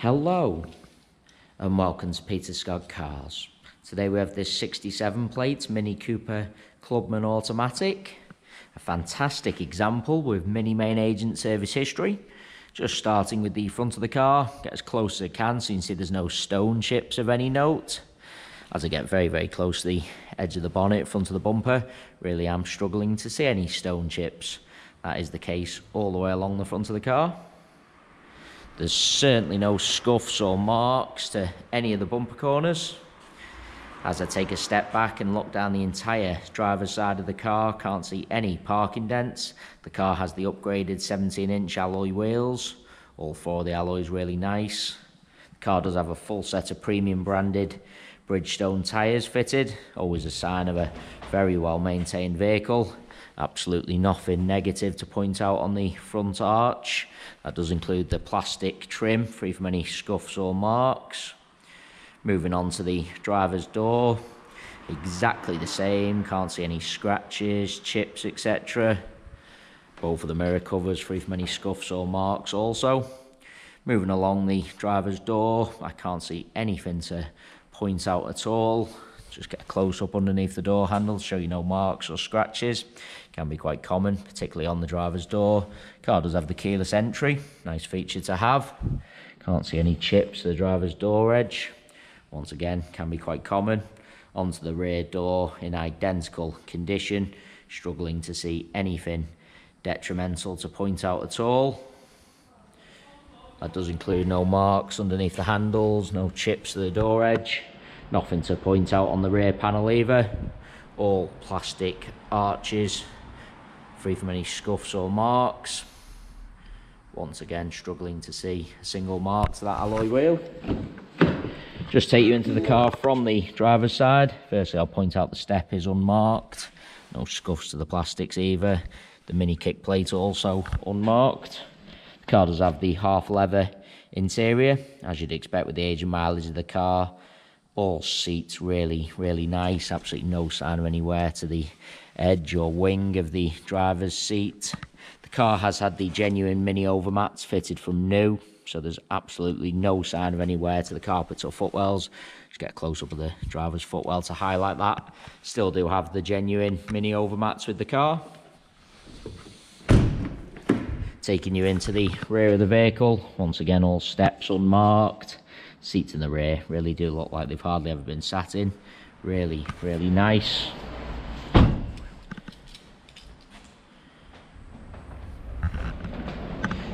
Hello and welcome to Peter Scott Cars. Today we have this 67 plate Mini Cooper Clubman automatic. A fantastic example with mini main agent service history. Just starting with the front of the car, get as close as I can so you can see there's no stone chips of any note. As I get very close to the edge of the bonnet, front of the bumper, really am struggling to see any stone chips. That is the case all the way along the front of the car. There's certainly no scuffs or marks to any of the bumper corners. As I take a step back and look down the entire driver's side of the car, can't see any parking dents. The car has the upgraded 17-inch alloy wheels. All four of the alloys really nice. The car does have a full set of premium branded Bridgestone tyres fitted. Always a sign of a very well maintained vehicle. Absolutely nothing negative to point out on the front arch. That does include the plastic trim, free from any scuffs or marks. Moving on to the driver's door, exactly the same, can't see any scratches, chips, etc. Both of the mirror covers free from any scuffs or marks also. Moving along the driver's door, I can't see anything to point out at all. Just get a close-up underneath the door handle to show you no marks or scratches. Can be quite common, particularly on the driver's door. Car does have the keyless entry, nice feature to have. Can't see any chips to the driver's door edge. Once again, can be quite common. Onto the rear door in identical condition. Struggling to see anything detrimental to point out at all. That does include no marks underneath the handles, no chips to the door edge. Nothing to point out on the rear panel either. All plastic arches, free from any scuffs or marks. Once again, struggling to see a single mark to that alloy wheel. Just take you into the car from the driver's side. Firstly, I'll point out the step is unmarked. No scuffs to the plastics either. The mini kick plate also unmarked. The car does have the half leather interior, as you'd expect with the age and mileage of the car. All seats really nice, absolutely no sign of any wear to the edge or wing of the driver's seat. The car has had the genuine mini overmats fitted from new, so there's absolutely no sign of any wear to the carpets or footwells. Just get a close-up of the driver's footwell to highlight that. Still do have the genuine mini overmats with the car. Taking you into the rear of the vehicle, once again all steps unmarked. Seats in the rear really do look like they've hardly ever been sat in. Really nice.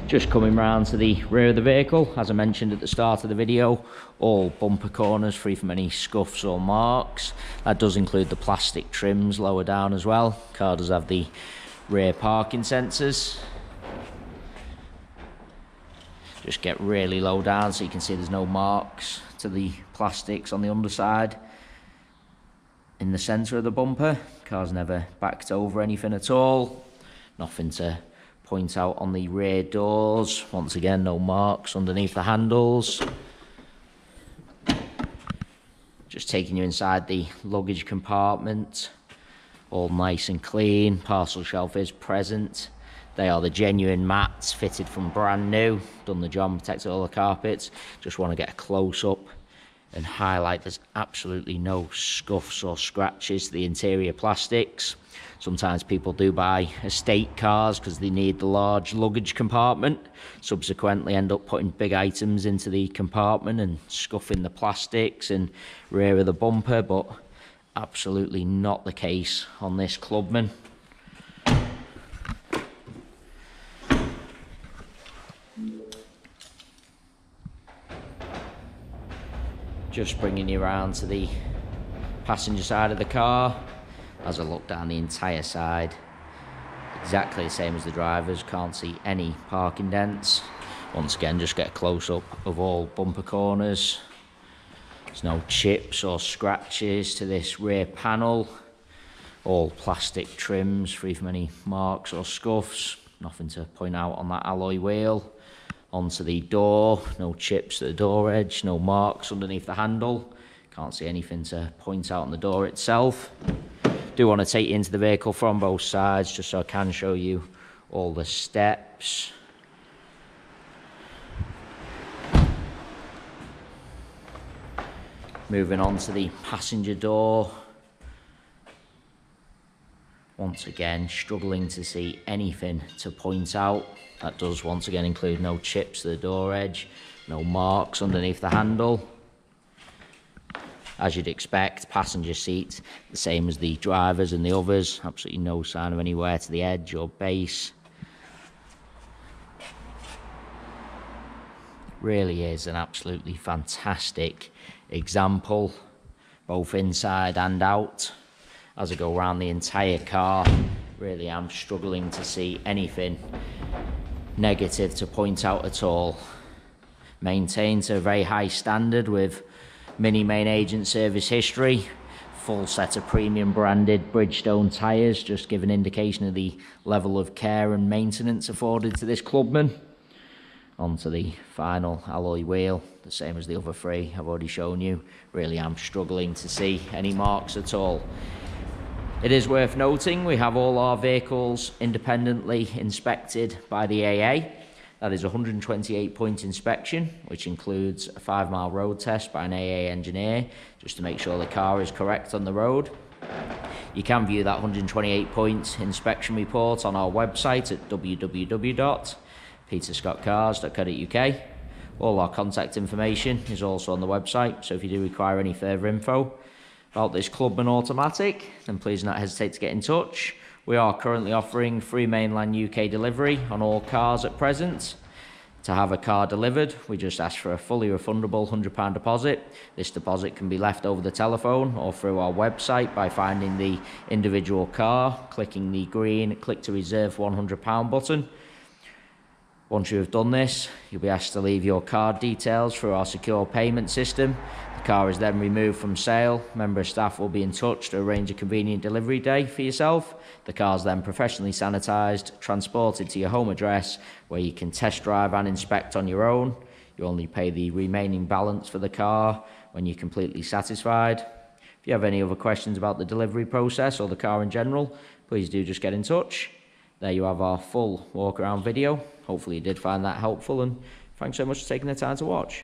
Just coming round to the rear of the vehicle, as I mentioned at the start of the video, all bumper corners free from any scuffs or marks. That does include the plastic trims lower down as well. Car does have the rear parking sensors. Just get really low down so you can see there's no marks to the plastics on the underside. In the centre of the bumper, car's never backed over anything at all. Nothing to point out on the rear doors. Once again, no marks underneath the handles. Just taking you inside the luggage compartment. All nice and clean. Parcel shelf is present. They are the genuine mats fitted from brand new. Done the job, protected all the carpets. Just want to get a close-up and highlight there's absolutely no scuffs or scratches to the interior plastics. Sometimes people do buy estate cars because they need the large luggage compartment. Subsequently end up putting big items into the compartment and scuffing the plastics and rear of the bumper, but absolutely not the case on this Clubman. Just bringing you around to the passenger side of the car. As I look down the entire side, exactly the same as the driver's, can't see any parking dents. Once again, just get a close-up of all bumper corners. There's no chips or scratches to this rear panel. All plastic trims, free from any marks or scuffs. Nothing to point out on that alloy wheel. Onto the door, no chips at the door edge, no marks underneath the handle. Can't see anything to point out on the door itself. Do want to take you into the vehicle from both sides just so I can show you all the steps. Moving on to the passenger door. Once again, struggling to see anything to point out. That does once again include no chips to the door edge, no marks underneath the handle. As you'd expect, passenger seat, the same as the drivers and the others. Absolutely no sign of any wear to the edge or base. Really is an absolutely fantastic example, both inside and out. As I go around the entire car, really am struggling to see anything negative to point out at all. Maintained to a very high standard with Mini main agent service history, full set of premium branded Bridgestone tyres, just give an indication of the level of care and maintenance afforded to this Clubman. Onto the final alloy wheel, the same as the other three I've already shown you. Really am struggling to see any marks at all. It is worth noting we have all our vehicles independently inspected by the AA. That is a 128-point inspection, which includes a 5-mile road test by an AA engineer, just to make sure the car is correct on the road. You can view that 128-point inspection report on our website at www.peterscottcars.co.uk. All our contact information is also on the website, so if you do require any further info about this Clubman automatic, then please not hesitate to get in touch. We are currently offering free mainland UK delivery on all cars at present. To have a car delivered, we just ask for a fully refundable £100 deposit. This deposit can be left over the telephone or through our website by finding the individual car, clicking the green "Click to Reserve £100" button. Once you have done this, you'll be asked to leave your card details through our secure payment system. The car is then removed from sale. A member of staff will be in touch to arrange a convenient delivery day for yourself. The car is then professionally sanitised, transported to your home address, where you can test drive and inspect on your own. You only pay the remaining balance for the car when you're completely satisfied. If you have any other questions about the delivery process or the car in general, please do just get in touch. There you have our full walk around video. Hopefully you did find that helpful, and thanks so much for taking the time to watch.